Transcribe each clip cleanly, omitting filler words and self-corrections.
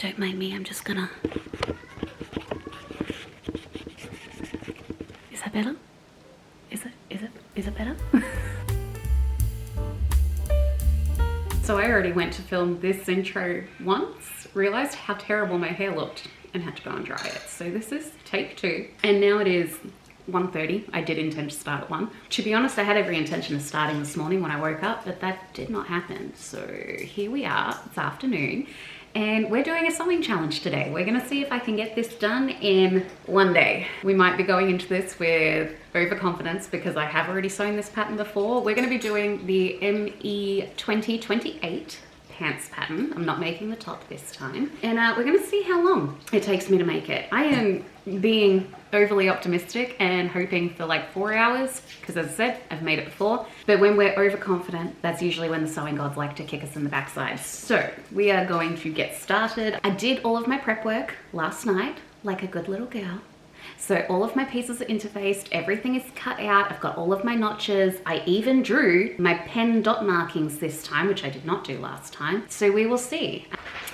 Don't mind me, I'm just gonna... Is that better? Is it better? So I already went to film this intro once, realized how terrible my hair looked and had to go and dry it. So this is take 2. And now it is 1:30. I did intend to start at 1. To be honest, I had every intention of starting this morning when I woke up, but that did not happen. So here we are, it's afternoon, and we're doing a sewing challenge today. We're gonna see if I can get this done in 1 day. We might be going into this with overconfidence because I have already sewn this pattern before. We're gonna be doing the ME2028 pants pattern. I'm not making the top this time. And we're gonna see how long it takes me to make it. I am being overly optimistic and hoping for like 4 hours, because as I said, I've made it before. But when we're overconfident, that's usually when the sewing gods like to kick us in the backside. So we are going to get started. I did all of my prep work last night, like a good little girl. So all of my pieces are interfaced, everything is cut out, I've got all of my notches. I even drew my pen dot markings this time, which I did not do last time. So we will see.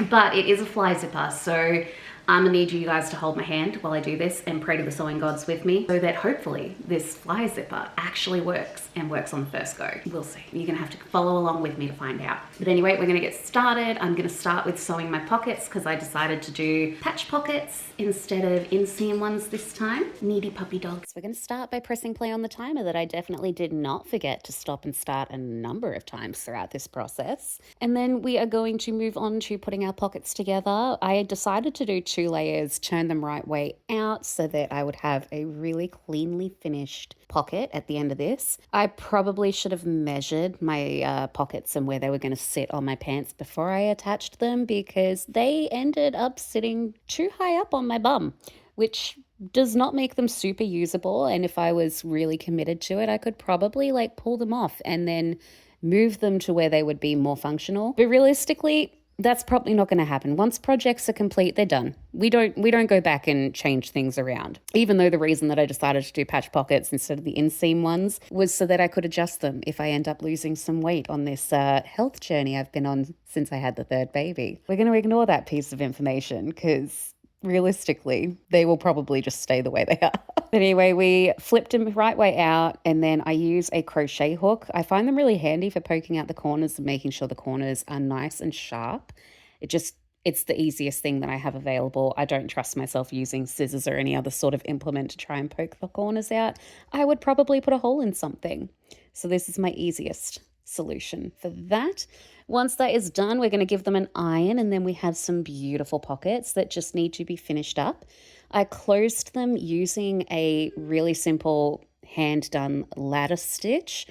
But it is a fly zipper, so I'm gonna need you guys to hold my hand while I do this and pray to the sewing gods with me so that hopefully this fly zipper actually works and works on the first go. We'll see. You're gonna have to follow along with me to find out. But anyway, we're gonna get started. I'm gonna start with sewing my pockets because I decided to do patch pockets instead of inseam ones this time. Needy puppy dogs. We're gonna start by pressing play on the timer that I definitely did not forget to stop and start a number of times throughout this process. And then we are going to move on to putting our pockets together. I decided to do 2 layers, turn them right way out so that I would have a really cleanly finished pocket at the end of this. I probably should have measured my pockets and where they were going to sit on my pants before I attached them, because they ended up sitting too high up on my bum, which does not make them super usable. And if I was really committed to it, I could probably like pull them off and then move them to where they would be more functional. But realistically, that's probably not going to happen. Once projects are complete, they're done. We don't go back and change things around. Even though the reason that I decided to do patch pockets instead of the inseam ones was so that I could adjust them if I end up losing some weight on this health journey I've been on since I had the 3rd baby. We're going to ignore that piece of information because realistically, they will probably just stay the way they are. Anyway, we flipped them right way out, and then I use a crochet hook. I find them really handy for poking out the corners and making sure the corners are nice and sharp. It's the easiest thing that I have available. I don't trust myself using scissors or any other sort of implement to try and poke the corners out. I would probably put a hole in something. So this is my easiest solution for that. Once that is done, we're going to give them an iron, and then we have some beautiful pockets that just need to be finished up. I closed them using a really simple hand-done lattice stitch.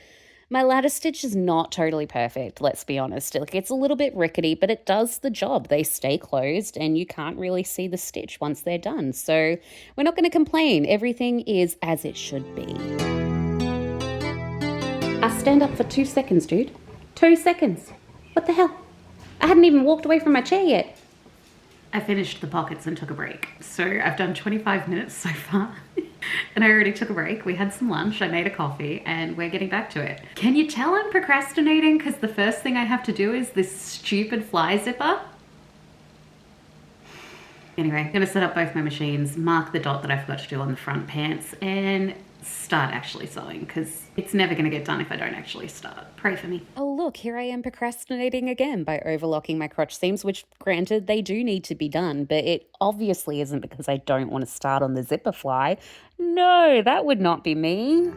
My lattice stitch is not totally perfect, let's be honest. It's a little bit rickety, but it does the job. They stay closed and you can't really see the stitch once they're done. So we're not going to complain. Everything is as it should be. I stand up for 2 seconds, dude. 2 seconds. What the hell? I hadn't even walked away from my chair yet. I finished the pockets and took a break. So I've done 25 minutes so far and I already took a break. We had some lunch, I made a coffee, and we're getting back to it. Can you tell I'm procrastinating because the first thing I have to do is this stupid fly zipper? Anyway, I'm gonna set up both my machines, mark the dot that I forgot to do on the front pants, and start actually sewing because it's never going to get done if I don't actually start. Pray for me. Oh look, here I am procrastinating again by overlocking my crotch seams, which granted they do need to be done, but it obviously isn't because I don't want to start on the zipper fly. No, that would not be me.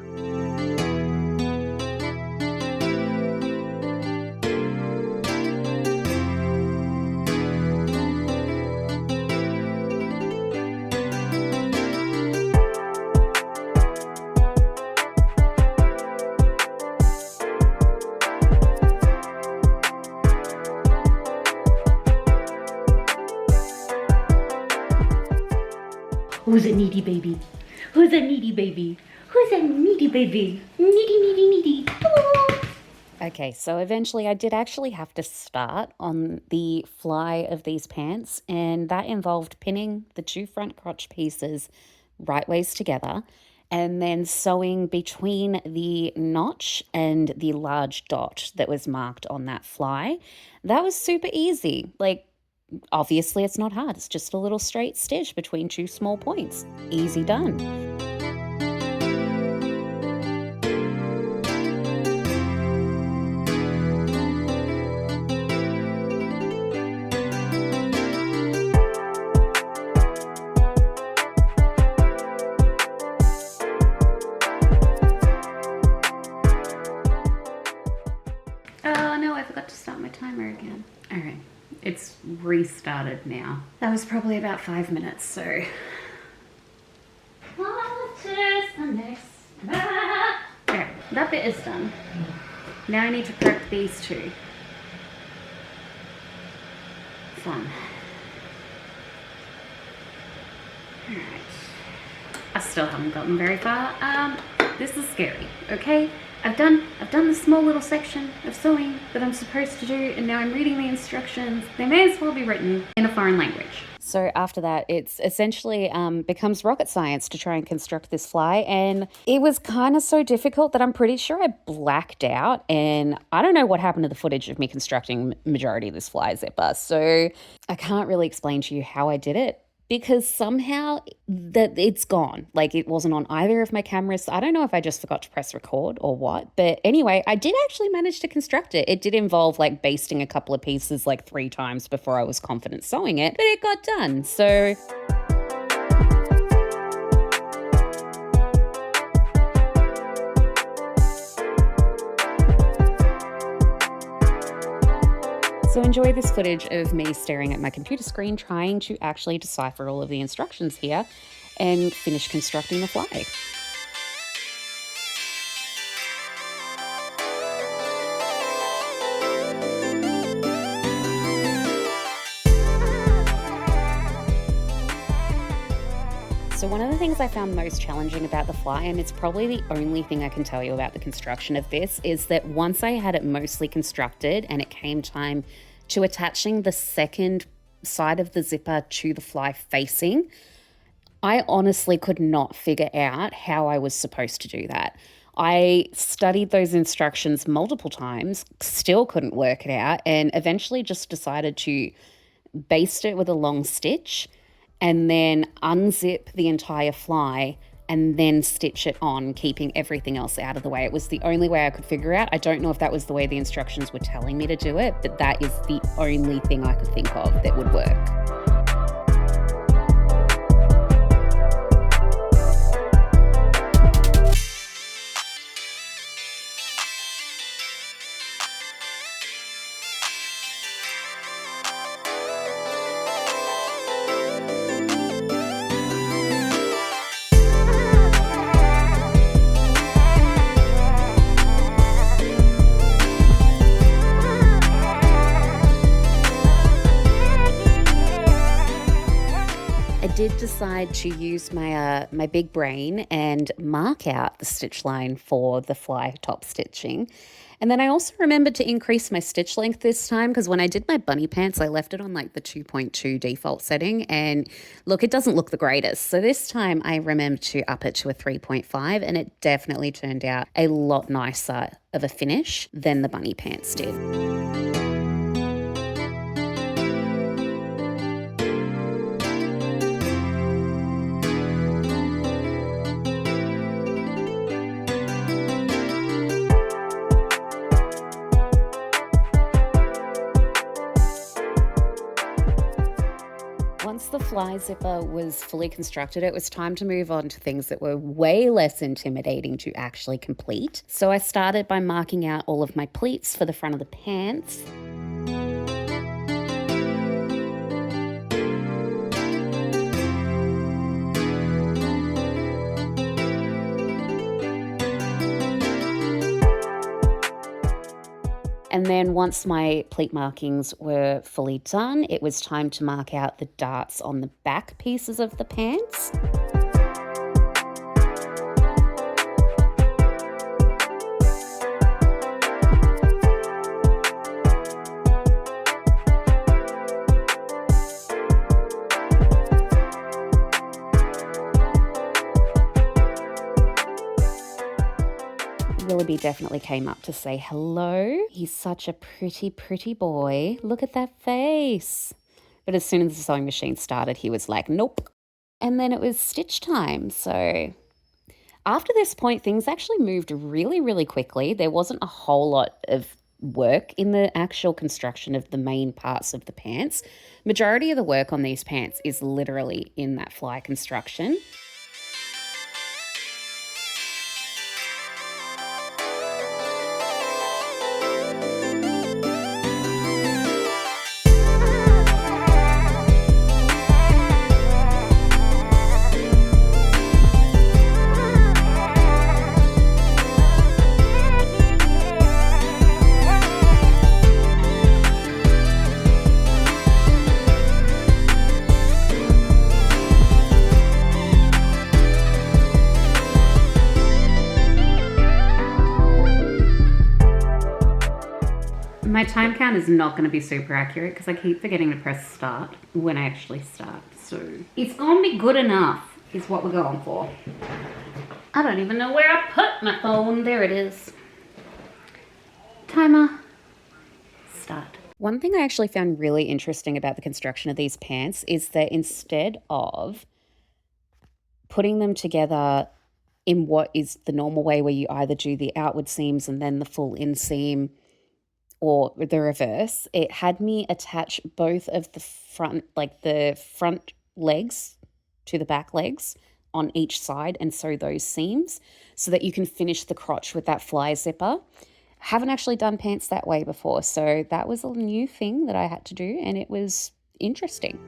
Who's a needy baby? Who's a needy baby? Who's a needy baby? Needy, needy, needy. Okay, so eventually I did actually have to start on the fly of these pants, and that involved pinning the 2 front crotch pieces right ways together and then sewing between the notch and the large dot that was marked on that fly. That was super easy. Like, obviously it's not hard. It's just a little straight stitch between two small points. Easy done. Oh no, I forgot to start my timer again. All right, it's restarted now. That was probably about 5 minutes, so. What is the next step? Okay, that bit is done. Now I need to prep these two. Fun. All right. I still haven't gotten very far. This is scary, okay? I've done the small little section of sewing that I'm supposed to do, and now I'm reading the instructions. They may as well be written in a foreign language. So after that, it's essentially becomes rocket science to try and construct this fly. And it was kind of so difficult that I'm pretty sure I blacked out. And I don't know what happened to the footage of me constructing majority of this fly zipper. So I can't really explain to you how I did it, because somehow that it's gone. Like, it wasn't on either of my cameras. I don't know if I just forgot to press record or what. But anyway, I did actually manage to construct it. It did involve like basting a couple of pieces like 3 times before I was confident sewing it, but it got done. So So enjoy this footage of me staring at my computer screen trying to actually decipher all of the instructions here and finish constructing the fly. So one of the things I found most challenging about the fly, and it's probably the only thing I can tell you about the construction of this, is that once I had it mostly constructed and it came time to attaching the second side of the zipper to the fly facing, I honestly could not figure out how I was supposed to do that. I studied those instructions multiple times, still couldn't work it out, and eventually just decided to baste it with a long stitch and then unzip the entire fly and then stitch it on, keeping everything else out of the way. It was the only way I could figure out. I don't know if that was the way the instructions were telling me to do it, but that is the only thing I could think of that would work. Did decide to use my my big brain and mark out the stitch line for the fly top stitching. And then I also remembered to increase my stitch length this time, because when I did my bunny pants, I left it on like the 2.2 default setting, and look, it doesn't look the greatest. So this time I remembered to up it to a 3.5, and it definitely turned out a lot nicer of a finish than the bunny pants did. Once the fly zipper was fully constructed, it was time to move on to things that were way less intimidating to actually complete. So I started by marking out all of my pleats for the front of the pants. And then once my pleat markings were fully done, it was time to mark out the darts on the back pieces of the pants. Willoughby definitely came up to say hello. He's such a pretty, pretty boy. Look at that face. But as soon as the sewing machine started, he was like, nope. And then it was stitch time. So after this point, things actually moved really, really quickly. There wasn't a whole lot of work in the actual construction of the main parts of the pants. Majority of the work on these pants is literally in that fly construction. My time count is not going to be super accurate because I keep forgetting to press start when I actually start. So it's going to be good enough is what we're going for. I don't even know where I put my phone. There it is. Timer. Start. One thing I actually found really interesting about the construction of these pants is that instead of putting them together in what is the normal way where you either do the outward seams and then the full inseam or the reverse, it had me attach both of the front, like the front legs to the back legs on each side and sew those seams so that you can finish the crotch with that fly zipper. Haven't actually done pants that way before, so that was a new thing that I had to do and it was interesting.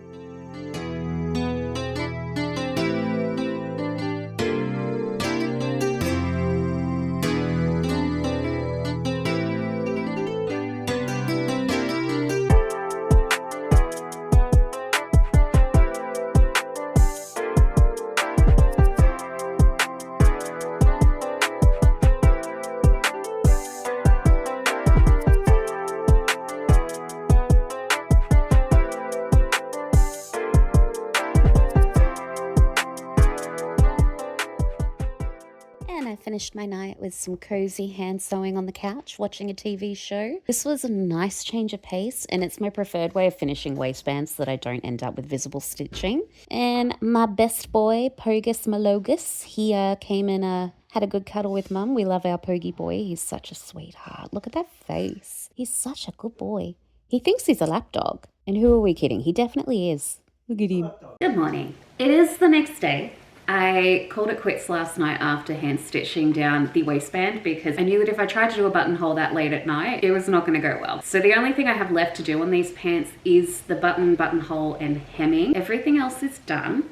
I finished my night with some cozy hand sewing on the couch, watching a TV show. This was a nice change of pace, and it's my preferred way of finishing waistbands so that I don't end up with visible stitching. And my best boy, Pogus Malogus, he came and had a good cuddle with Mum. We love our Pogie boy. He's such a sweetheart. Look at that face. He's such a good boy. He thinks he's a lapdog. And who are we kidding? He definitely is. Look at him. Good morning. It is the next day. I called it quits last night after hand stitching down the waistband because I knew that if I tried to do a buttonhole that late at night, it was not going to go well. So the only thing I have left to do on these pants is the buttonhole and hemming. Everything else is done.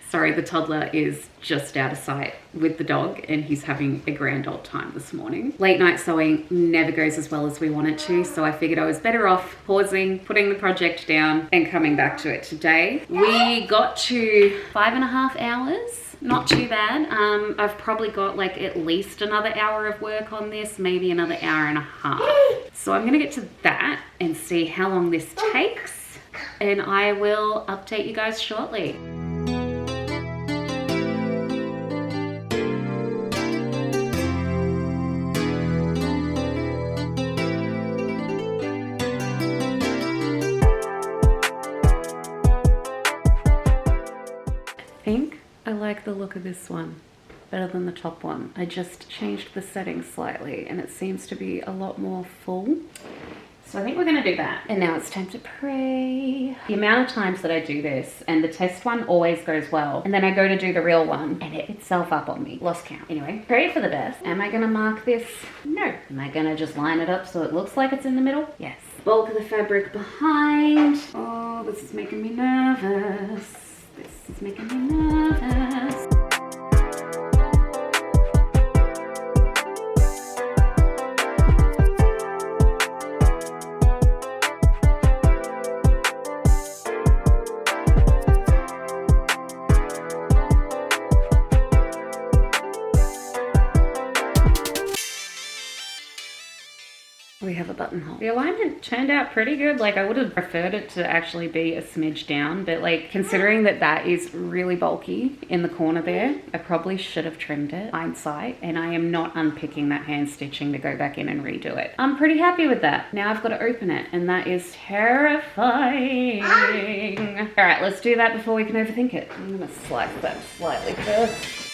Sorry, the toddler is just out of sight with the dog and he's having a grand old time this morning. Late night sewing never goes as well as we want it to, so I figured I was better off pausing, putting the project down and coming back to it today. We got to 5.5 hours. Not too bad. I've probably got like at least another hour of work on this, maybe another hour and a half. So I'm gonna get to that and see how long this takes and I will update you guys shortly. I think I like the look of this one better than the top one. I just changed the settings slightly and it seems to be a lot more full. So I think we're gonna do that. And now it's time to pray. The amount of times that I do this and the test one always goes well. And then I go to do the real one and it itself up on me. Lost count. Anyway, pray for the best. Am I gonna mark this? No. Am I gonna just line it up so it looks like it's in the middle? Yes. Bulk of the fabric behind. Oh, this is making me nervous. This is making me nervous. We have a buttonhole. The alignment turned out pretty good. Like, I would have preferred it to actually be a smidge down, but like, considering that that is really bulky in the corner there, I probably should have trimmed it, hindsight, and I am not unpicking that hand stitching to go back in and redo it. I'm pretty happy with that. Now I've got to open it, and that is terrifying. All right, let's do that before we can overthink it. I'm gonna slice that slightly first.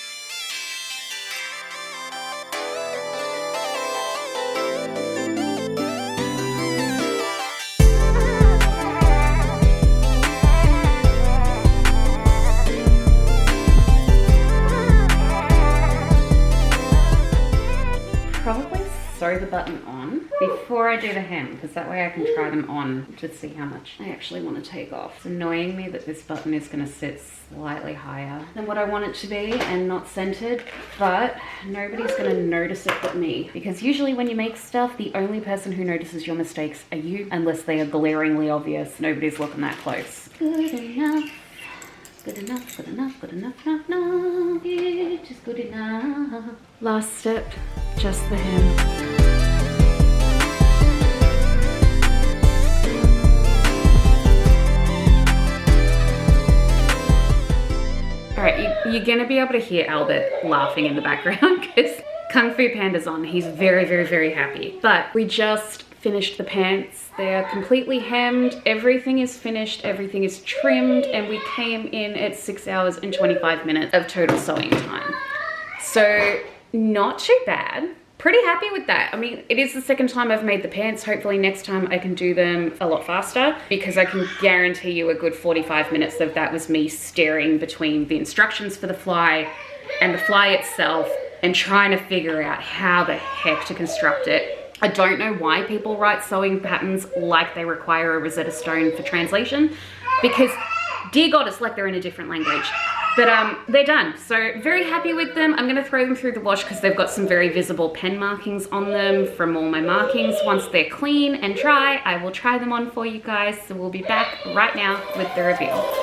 Probably sew the button on before I do the hem, because that way I can try them on to see how much I actually want to take off. It's annoying me that this button is going to sit slightly higher than what I want it to be and not centered, but nobody's going to notice it but me, because usually when you make stuff, the only person who notices your mistakes are you, unless they are glaringly obvious. Nobody's looking that close. Good enough. Good enough, good enough, good enough, no, it is good enough. Last step, just the hem. All right, you're gonna be able to hear Albert laughing in the background because Kung Fu Panda's on. He's very, very, very happy. But we just finished the pants. They're completely hemmed. Everything is finished. Everything is trimmed. And we came in at 6 hours and 25 minutes of total sewing time. So not too bad. Pretty happy with that. I mean, it is the second time I've made the pants. Hopefully next time I can do them a lot faster, because I can guarantee you a good 45 minutes of that was me staring between the instructions for the fly and the fly itself and trying to figure out how the heck to construct it. I don't know why people write sewing patterns like they require a Rosetta Stone for translation, because dear God, it's like they're in a different language. But they're done. So very happy with them. I'm gonna throw them through the wash because they've got some very visible pen markings on them from all my markings. Once they're clean and dry, I will try them on for you guys. So we'll be back right now with the reveal.